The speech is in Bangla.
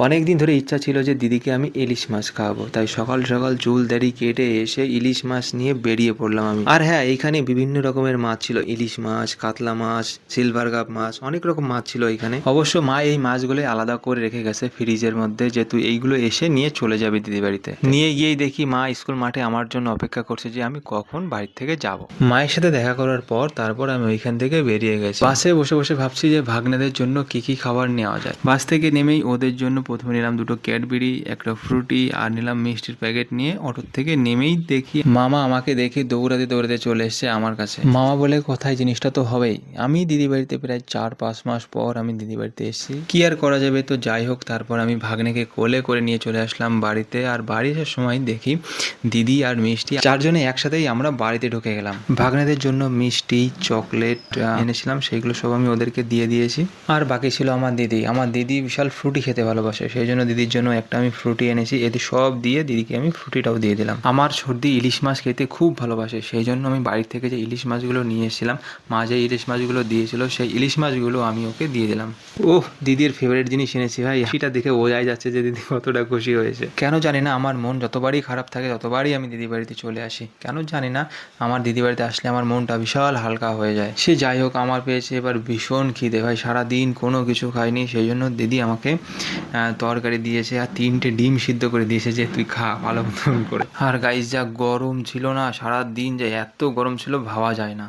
অনেক দিন ধরে ইচ্ছা ছিল যে দিদিকে আমি ইলিশ মাছ খাওয়াবো, তাই সকাল সকাল চুল দাড়ি কেটে এসে ইলিশ মাছ নিয়ে বেরিয়ে পড়লাম আমি। আর হ্যাঁ, এইখানে বিভিন্ন রকমের মাছ ছিল, ইলিশ মাছ, কাতলা মাছ, সিলভার কাপ মাছ, অনেক রকম মাছ ছিল এখানে। অবশ্য মা এই মাছগুলো আলাদা করে রেখে গেছে ফ্রিজের মধ্যে, যে তুই এইগুলো এসে নিয়ে চলে যাবি দিদি বাড়িতে। নিয়ে গিয়েই দেখি মা স্কুল মাঠে আমার জন্য অপেক্ষা করছে যে আমি কখন বাড়ি থেকে যাব। মায়ের সাথে দেখা করার পর তারপর আমি ওইখান থেকে বেরিয়ে গেছি। বাসে বসে বসে ভাবছি যে ভাগ্নেদের জন্য কি কি খাবার নেওয়া যায়। বাস থেকে নেমেই ওদের জন্য প্রথমে নিলাম দুটো ক্যাডবেরি, একটা ফ্রুটি আর নিলাম মিষ্টির প্যাকেট। নিয়ে অটো থেকে নেমেই দেখি মামা আমাকে দেখে দৌড়াতে দৌড়াতে চলে এসছে আমার কাছে। মামা বলে কোথায়, জিনিসটা তো হবেই। আমি দিদি বাড়িতে প্রায় 4-5 মাস পর আমি দিদি বাড়িতে এসেছি, কি আর করা যাবে। তো যাই হোক, তারপর আমি ভাগ্নেকে কোলে করে নিয়ে চলে আসলাম বাড়িতে। আর বাড়ি আসার সময় দেখি দিদি আর মিষ্টি চারজনে একসাথেই আমরা বাড়িতে ঢুকে গেলাম। ভাগ্নেদের জন্য মিষ্টি, চকলেট এনেছিলাম, সেইগুলো সব আমি ওদেরকে দিয়ে দিয়েছি। আর বাকি ছিল আমার দিদি। আমার দিদি বিশাল ফ্রুটি খেতে ভালোবাসে, সেই জন্য দিদির জন্য একটা আমি ফ্রুটি এনেছি। এতে সব দিয়ে দিদিকে আমি ফ্রুটিটাও দিয়ে দিলাম। আমার সর্দি ইলিশ মাছ খেতে খুব ভালোবাসে, সেই জন্য আমি বাড়ি থেকে যে ইলিশ মাছগুলো নিয়ে এসেছিলাম, মা যে ইলিশ মাছগুলো দিয়েছিল, সেই ইলিশ মাছগুলো আমি ওকে দিয়ে দিলাম। ওহ, দিদির ফেভারিট জিনিস এনেছি ভাই। সেটা দেখে বোঝাই যাচ্ছে যে দিদি কতটা খুশি হয়েছে। কেন জানি না, আমার মন যতবারই খারাপ থাকে ততবারই আমি দিদি বাড়িতে চলে আসি। কেন জানি না, আমার দিদি বাড়িতে আসলে আমার মনটা বিশাল হালকা হয়ে যায়। সে যাই হোক, আমার পেয়েছে এবার ভীষণ খিদে ভাই। সারাদিন কোনো কিছু খাইনি, সেই জন্য দিদি আমাকে তরকারি দিয়েছে আর 3টে ডিম সিদ্ধ করে দিয়েছে যে তুই খা ভালো মতন করে। আর গাইস, যা গরম ছিল না, সারাদিন যে এত গরম ছিল ভাবা যায় না।